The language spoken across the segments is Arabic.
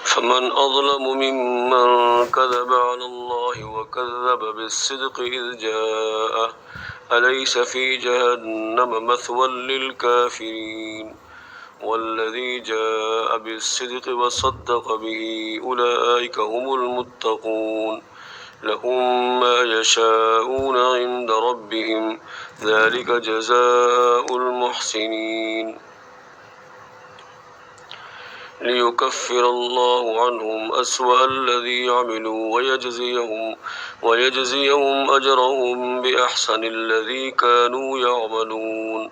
فمن أظلم ممن كذب على الله وكذب بالصدق إذ جاءه أليس في جهنم مثوى للكافرين والذي جاء بالصدق وصدق به أولئك هم المتقون لهم ما يشاءون عند ربهم ذلك جزاء المحسنين ليكفر الله عنهم أسوأ الذي عملوا ويجزيهم أجرهم بأحسن الذي كانوا يعملون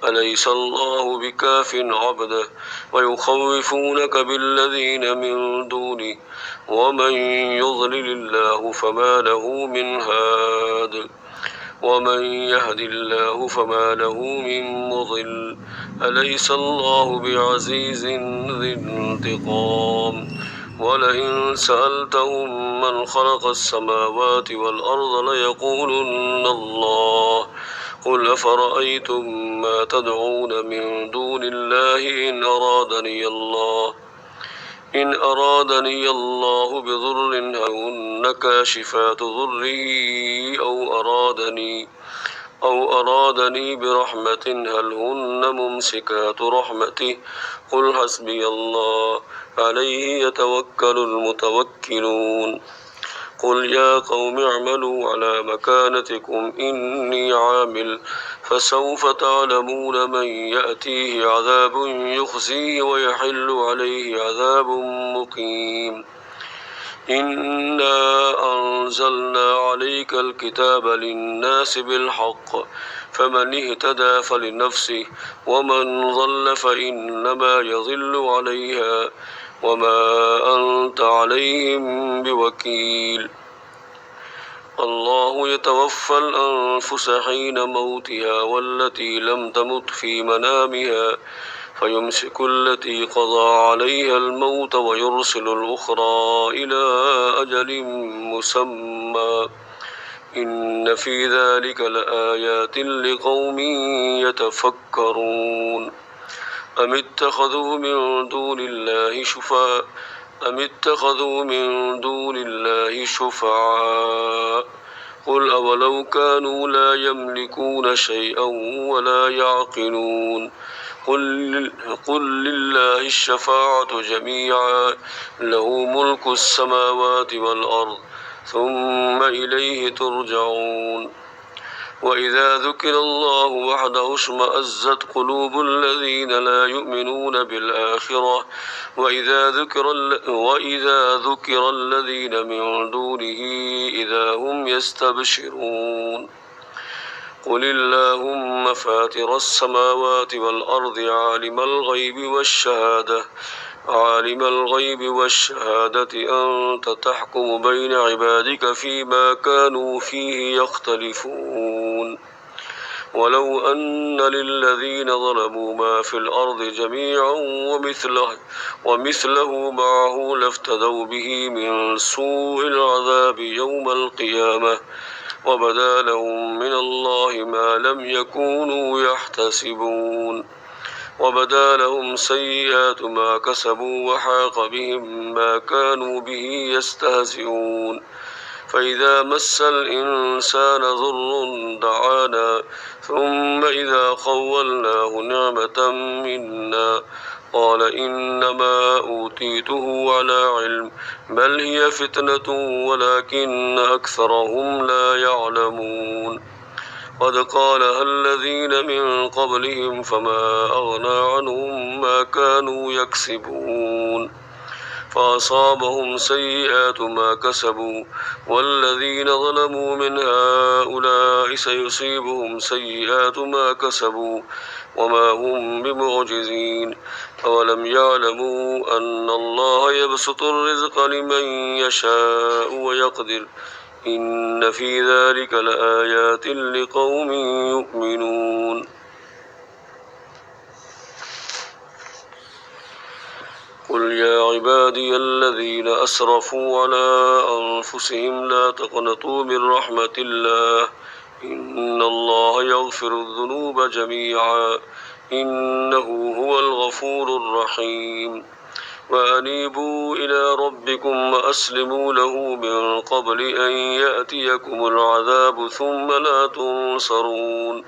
أليس الله بكاف عبده ويخوفونك بالذين من دونه ومن يضلل الله فما له من هاد ومن يهد الله فما له من مضل أليس الله بعزيز ذي انتقام ولئن سألتهم من خلق السماوات والأرض ليقولن الله قل أفرأيتم ما تدعون من دون الله إن أرادني الله بضر هن كاشفات ضره أو أرادني برحمة هل هن ممسكات رحمته قل حسبي الله عليه يتوكل المتوكلون قل يا قوم اعملوا على مكانتكم إني عامل فسوف تعلمون من يأتيه عذاب يخزيه ويحل عليه عذاب مقيم إنا أنزلنا عليك الكتاب للناس بالحق فمن اهتدى فلنفسه ومن ضل فإنما يضل عليها وما أنت عليهم بوكيل الله يتوفى الأنفس حين موتها والتي لم تمت في منامها فيمسك التي قضى عليها الموت ويرسل الأخرى إلى أجل مسمى إن في ذلك لآيات لقوم يتفكرون أم اتخذوا من دون الله شفعاء قل أولو كانوا لا يملكون شيئا ولا يعقلون قل لله الشفاعة جميعا له ملك السماوات والأرض ثم إليه ترجعون وإذا ذكر الله وحده اشمأزت قلوب الذين لا يؤمنون بالآخرة وإذا ذكر الذين من دونه إذا هم يستبشرون قل اللهم فاتر السماوات والأرض عالم الغيب والشهادة أنت تحكم بين عبادك فيما كانوا فيه يختلفون ولو أن للذين ظلموا ما في الأرض جميعا ومثله معه لافتدوا به من سوء العذاب يوم القيامة وبدا لهم من الله ما لم يكونوا يحتسبون وبدا لهم سيئات ما كسبوا وحاق بهم ما كانوا به يستهزئون فإذا مس الإنسان ضر دعانا ثم إذا خولناه نعمة منا قال إنما أوتيته على علم بل هي فتنة ولكن أكثرهم لا يعلمون قد قالها الذين من قبلهم فما أغنى عنهم ما كانوا يكسبون فأصابهم سيئات ما كسبوا والذين ظلموا من هؤلاء سيصيبهم سيئات ما كسبوا وما هم بمعجزين أولم يعلموا أن الله يبسط الرزق لمن يشاء ويقدر إن في ذلك لآيات لقوم يؤمنون قل يا عبادي الذين أسرفوا على أنفسهم لا تقنطوا من رحمة الله إن الله يغفر الذنوب جميعا إنه هو الغفور الرحيم وأنيبوا إلى ربكم وأسلموا له من قبل أن يأتيكم العذاب ثم لا تنصرون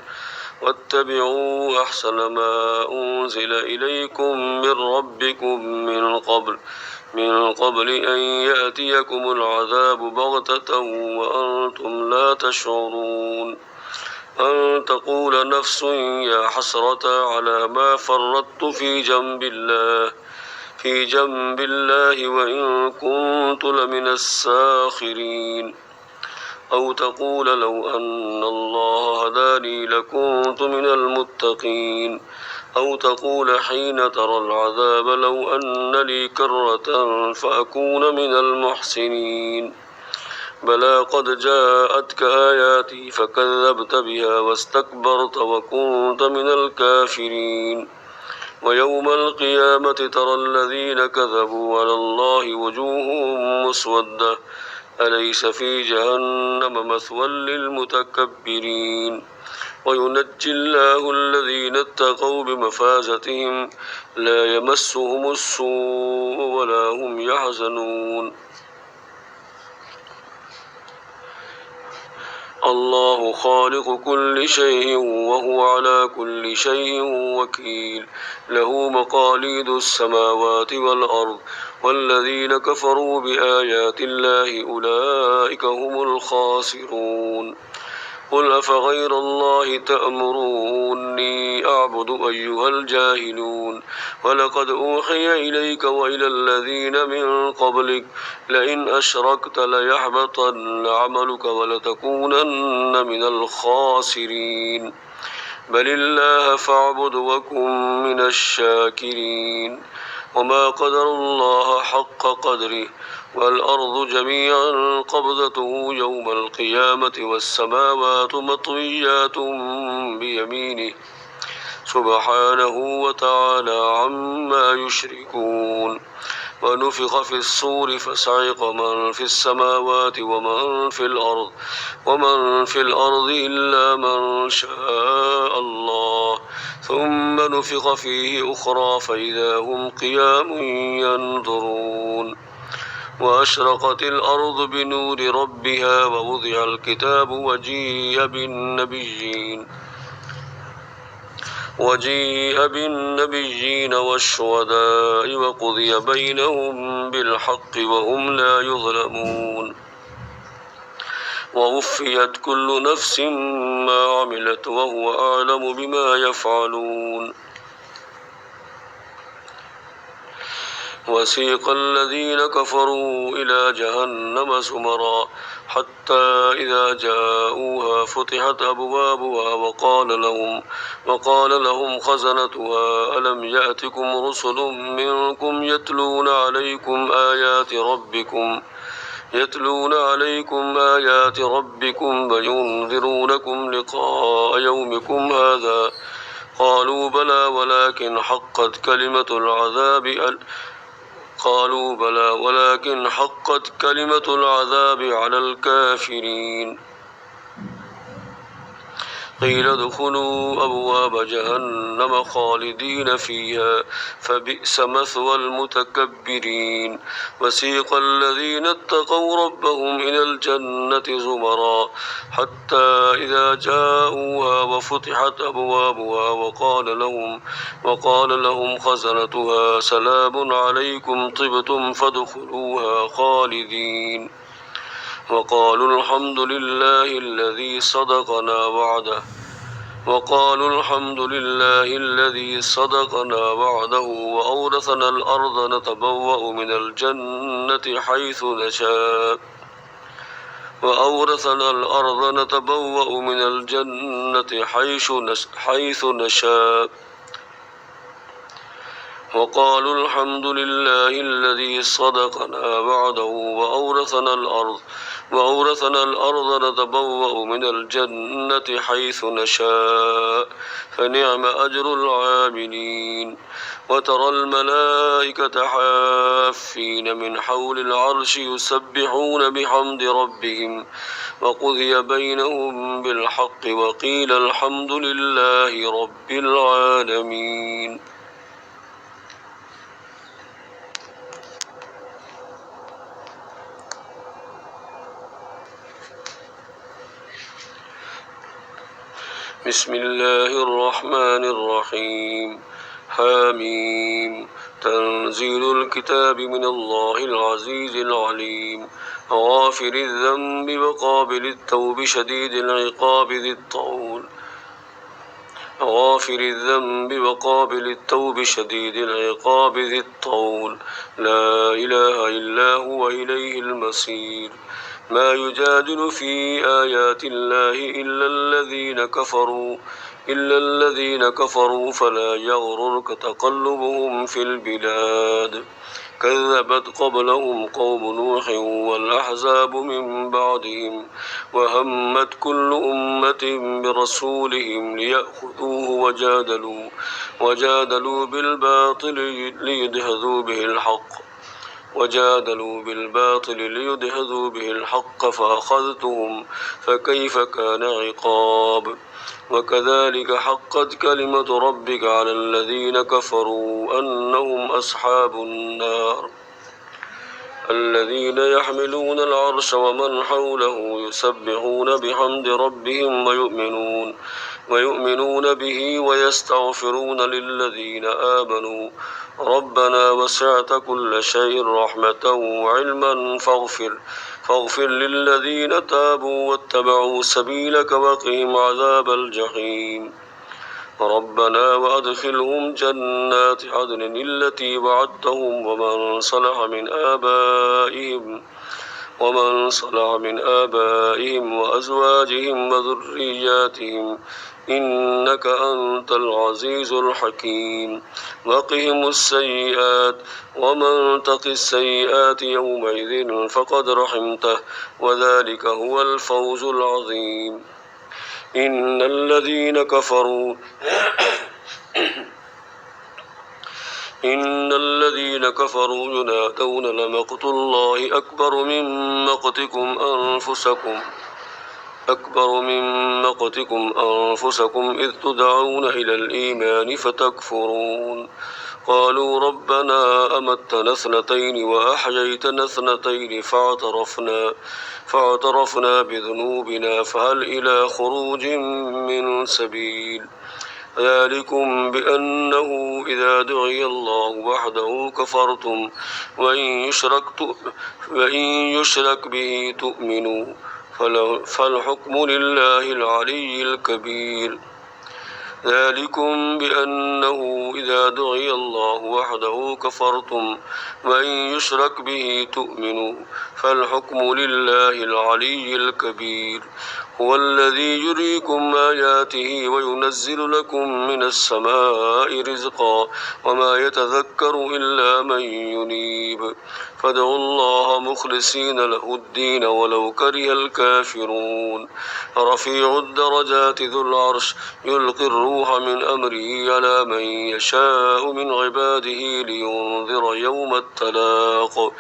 واتبعوا أحسن ما أنزل إليكم من ربكم من قبل أن يأتيكم العذاب بغتة وأنتم لا تشعرون أن تقول نفس يا حسرة على ما فرطت في جنب الله وإن كنت لمن الساخرين أو تقول لو أن الله هداني لكنت من المتقين أو تقول حين ترى العذاب لو أن لي كرة فأكون من المحسنين بلى قد جاءتك آياتي فكذبت بها واستكبرت وكنت من الكافرين ويوم القيامة ترى الذين كذبوا على الله وجوههم مسودة أليس في جهنم مثوى للمتكبرين وينجي الله الذين اتقوا بمفازتهم لا يمسهم السوء ولا هم يحزنون الله خالق كل شيء وهو على كل شيء وكيل له مقاليد السماوات والأرض والذين كفروا بآيات الله أولئك هم الخاسرون قل أفغير الله تأمروني أعبد أيها الجاهلون ولقد أوحي إليك وإلى الذين من قبلك لئن أشركت ليحبطن عملك ولتكونن من الخاسرين بل الله فاعبد وكن من الشاكرين وما قدر الله حق قدره والأرض جميعا قبضته يوم القيامة والسماوات مطويات بيمينه سبحانه وتعالى عما يشركون ونفخ في الصور فصعق من في السماوات ومن في الأرض إلا من شاء الله ثم نفخ فيه أخرى فإذا هم قيام ينظرون وأشرقت الأرض بنور ربها ووضع الكتاب وجيء بالنبيين والشهداء وقضي بينهم بالحق وهم لا يظلمون ووفيت كل نفس ما عملت وهو أعلم بما يفعلون وسيق الذين كفروا إلى جهنم زمرا حتى إذا جاءوها فتحت أبوابها وقال لهم خزنتها ألم يأتكم رسل منكم يتلون عليكم آيات ربكم وينذرونكم لقاء يومكم هذا قالوا بلى ولكن حقت كلمة العذاب على الكافرين قيل ادخلوا أبواب جهنم خالدين فيها فبئس مثوى المتكبرين وسيق الذين اتقوا ربهم إلى الجنة زمرا حتى إذا جاءوها وفتحت أبوابها وقال لهم خزنتها سلام عليكم طبتم فادخلوها خالدين وقالوا الحمد لله الذي صدقنا وعده وأورثنا الأرض نتبوأ من الجنة حيث نشاء وقالوا الحمد لله الذي صدقنا وعده وأورثنا الأرض نتبوأ من الجنة حيث نشاء فنعم أجر العاملين وترى الملائكة حافين من حول العرش يسبحون بحمد ربهم وقضي بينهم بالحق وقيل الحمد لله رب العالمين. بسم الله الرحمن الرحيم حميم تنزيل الكتاب من الله العزيز العليم غافر الذنب وقابل التوب شديد العقاب ذي الطول غافر الذنب وقابل التوب شديد العقاب ذي الطول لا إله إلا هو إليه المصير ما يجادل في آيات الله إلا الذين كفروا فلا يغررك تقلبهم في البلاد كذبت قبلهم قوم نوح والأحزاب من بعدهم وهمت كل أمة برسولهم ليأخذوه وجادلوا بالباطل ليدحضوا به الحق فأخذتهم فكيف كان عقاب وكذلك حقت كلمة ربك على الذين كفروا أنهم أصحاب النار الذين يحملون العرش ومن حوله يسبحون بحمد ربهم ويؤمنون به ويستغفرون للذين آمنوا ربنا وسعت كل شيء رحمة وعلما فاغفر للذين تابوا واتبعوا سبيلك وقهم عذاب الجحيم ربنا وأدخلهم جنات عدن التي وعدتهم ومن صلح من آبائهم وأزواجهم وذرياتهم إنك أنت العزيز الحكيم وقهم السيئات ومن تق السيئات يومئذ فقد رحمته وذلك هو الفوز العظيم إن الذين كفروا ينادون لمقت الله أكبر من مقتكم أنفسكم إذ تدعون إلى الإيمان فتكفرون قالوا ربنا أمتنا اثنتين وأحييتنا اثنتين فاعترفنا بذنوبنا فهل إلى خروج من سبيل ذلكم بأنه إذا دعي الله وحده كفرتم وإن يشرك به تؤمنوا فالحكم لله العلي الكبير ذلكم بأنه إذا دعي الله وحده كفرتم وإن يشرك به تؤمنوا فالحكم لله العلي الكبير هو الذي يريكم آياته وينزل لكم من السماء رزقا وما يتذكر إلا من ينيب فادعوا الله مخلصين له الدين ولو كره الكافرون رفيع الدرجات ذو العرش يلقي الروح من أمره على من يشاء من عباده لينذر يوم التلاق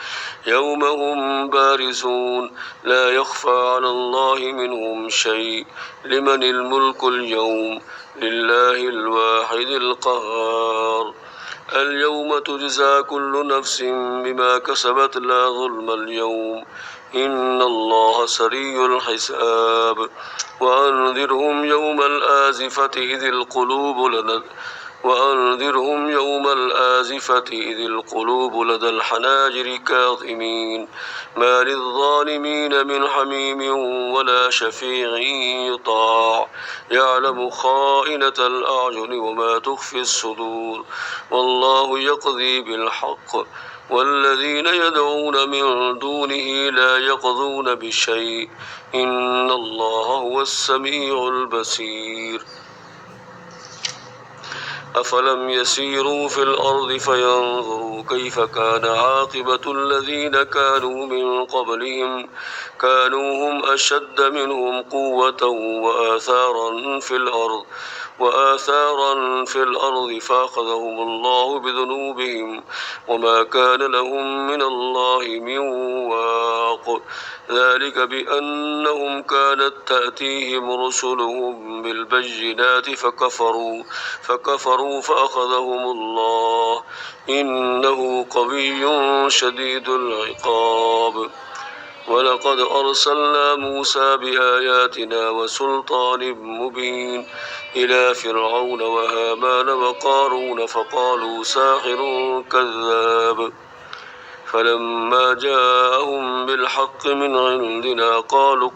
يوم هم بارزون لا يخفى على الله منهم شيء لمن الملك اليوم لله الواحد القهار اليوم تجزى كل نفس بما كسبت لا ظلم اليوم إن الله سريع الحساب وأنذرهم يوم الآزفة إذ القلوب لدى الحناجر كاظمين ما للظالمين من حميم ولا شفيع يطاع يعلم خائنة الأعين وما تخفي الصدور والله يقضي بالحق والذين يدعون من دونه لا يقضون بشيء إن الله هو السميع البصير أفلم يسيروا في الأرض فينظروا كيف كان عاقبة الذين كانوا من قبلهم كانوا هم أشد منهم قوة وآثارا في الأرض فأخذهم الله بذنوبهم وما كان لهم من الله من واق ذلك بأنهم كانت تأتيهم رسلهم بالبينات فكفروا فأخذهم الله إنه قوي شديد العقاب ولقد أرسلنا موسى بآياتنا وسلطان مبين إلى فرعون وهامان وقارون فقالوا ساحر كذاب فلما جاءهم بالحق من عندنا قالوا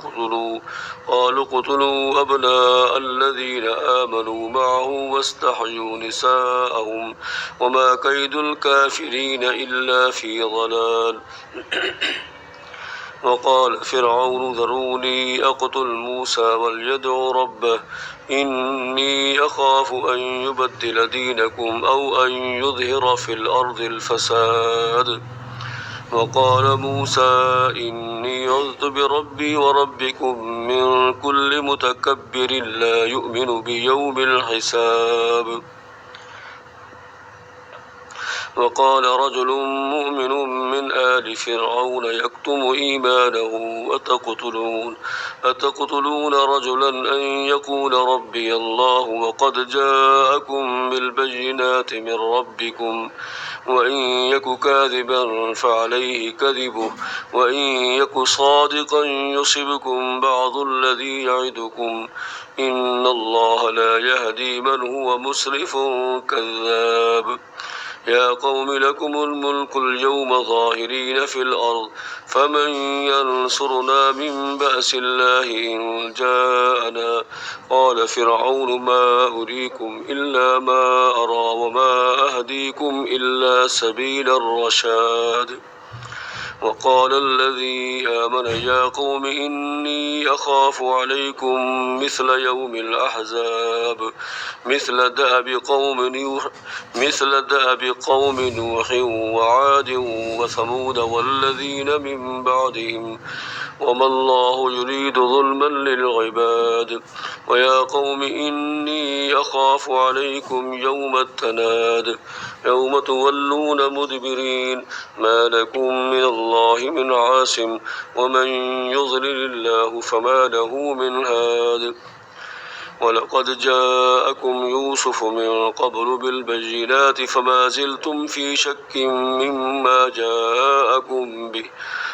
اقتلوا أبناء الذين آمنوا معه واستحيوا نساءهم وما كيد الكافرين إلا في ضلال وقال فرعون ذروني أقتل موسى وليدع ربه إني أخاف أن يبدل دينكم أو أن يظهر في الأرض الفساد وقال موسى إني عذت بربي وربكم من كل متكبر لا يؤمن بيوم الحساب وقال رجل مؤمن من آل فرعون يكتم إيمانه أتقتلون رجلا أن يقول ربي الله وقد جاءكم بالبينات من ربكم وإن يك كاذبا فعليه كذبه وإن يك صادقا يصبكم بعض الذي يعدكم إن الله لا يهدي من هو مسرف كذاب يا قوم لكم الملك اليوم ظاهرين في الأرض فمن ينصرنا من بأس الله إن جاءنا قال فرعون ما أريكم إلا ما أرى وما أهديكم إلا سبيل الرشاد وقال الذي آمن يا قوم إني أخاف عليكم مثل يوم الأحزاب مثل دأب قوم نوح وعاد وثمود والذين من بعدهم وما الله يريد ظلما للعباد ويا قوم إني أخاف عليكم يوم التناد يوم تولون مدبرين ما لكم من الله من عاصم ومن يضلل الله فما له من هاد ولقد جاءكم يوسف من قبل بالبينات فما زلتم في شك مما جاءكم به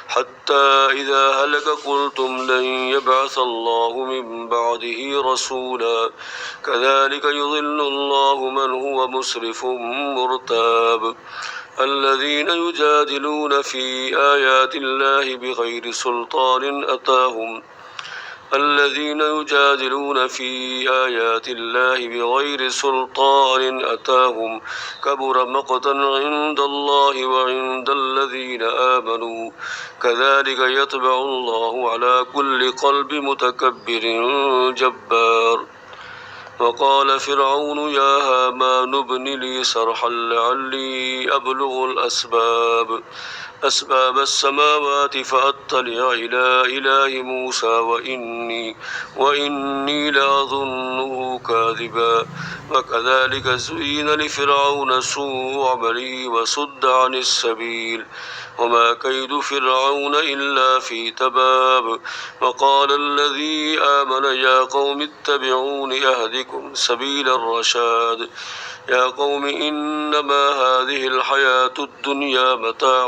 حتى إذا هلك قلتم لن يبعث الله من بعده رسولا كذلك يضل الله من هو مسرف مرتاب الذين يجادلون في آيات الله بغير سلطان أتاهم كبر مقتا عند الله وعند الذين آمنوا كذلك يطبع الله على كل قلب متكبر جبار وقال فرعون يا هامان ابن لي صرحا لعلي أبلغ أسباب السماوات فأطلع إلى إله موسى وإني لأظنه كاذبا وكذلك زين لفرعون سوء عمله وصد عن السبيل وما كيد فرعون إلا في تباب وقال الذي آمن يا قوم اتبعون أهدكم سبيل الرشاد يا قوم إنما هذه الحياة الدنيا متاع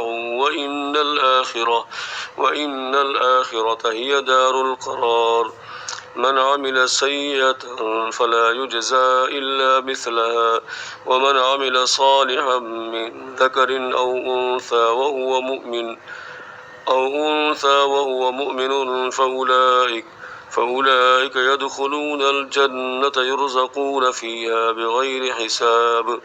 وإن الآخرة هي دار القرار من عمل سيئة فلا يجزى إلا مثلها ومن عمل صالحا من ذكر أو أنثى وهو مؤمن فأولئك يدخلون الجنة يرزقون فيها بغير حساب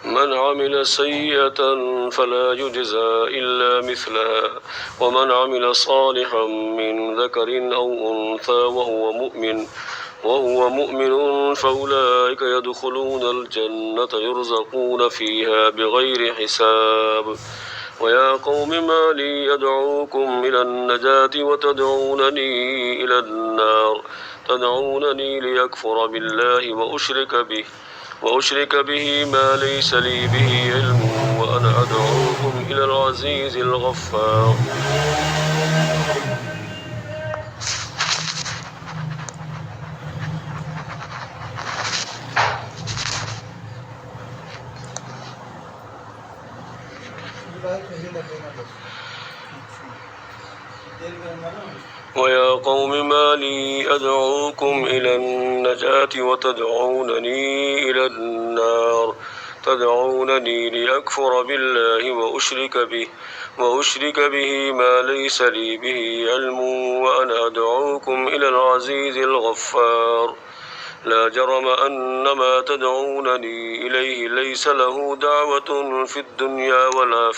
من عمل سيئة فلا يجزى إلا مثلها ومن عمل صالحا من ذكر أو أنثى وهو مؤمن فأولئك يدخلون الجنة يرزقون فيها بغير حساب ويا قوم ما لي أدعوكم إلى النجاة وتدعونني إلى النار تدعونني ليكفر بالله وأشرك به ما ليس لي به علم وأنا أدعوكم إلى العزيز الغفار ويا قوم ما لي أدعوكم إلى النجاة وتدعونني إلى النار تدعونني لأكفر بالله وأشرك به ما ليس لي به علم وأنا أدعوكم إلى العزيز الغفار لا جرم أن ما تدعونني إليه ليس له دعوة في الدنيا ولا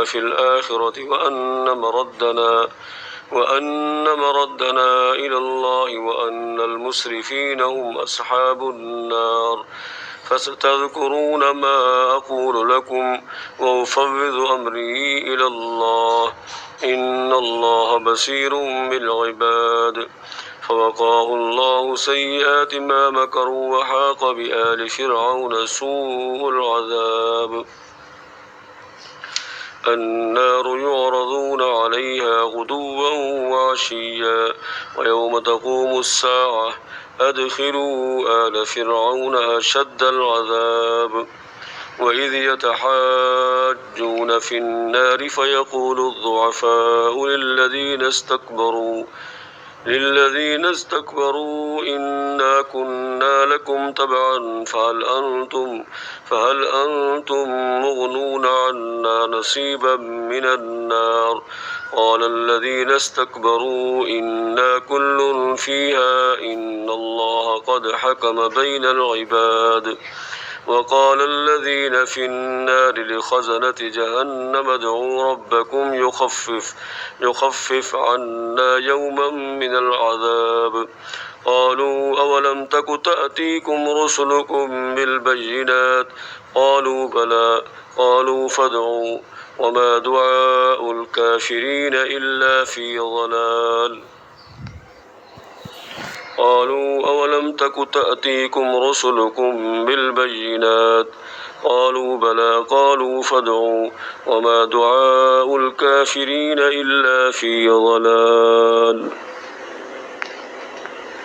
في الآخرة وأن مردنا إلى الله وأن المسرفين هم أصحاب النار فستذكرون ما أقول لكم وأفوض أمري إلى الله إن الله بصير بالعباد فوقاه الله سيئات ما مكروا وحاق بآل فرعون سوء العذاب النار يعرضون عليها غدوا وعشيا ويوم تقوم الساعة أدخلوا آل فرعون أشد العذاب وإذ يتحاجون في النار فيقول الضعفاء للذين استكبروا إنا كنا لكم تبعا فهل أنتم مغنون عنا نصيبا من النار قال الذين استكبروا إنا كل فيها إن الله قد حكم بين العباد وقال الذين في النار لخزنة جهنم ادعوا ربكم يخفف عنا يوما من العذاب قالوا أولم تك تأتيكم رسلكم بالبينات قالوا بلى قالوا فادعوا وما دعاء الكافرين إلا في ضلال قالوا أولم تك تأتيكم رسلكم بالبينات قالوا بلى قالوا فادعوا وما دعاء الكافرين إلا في ضلال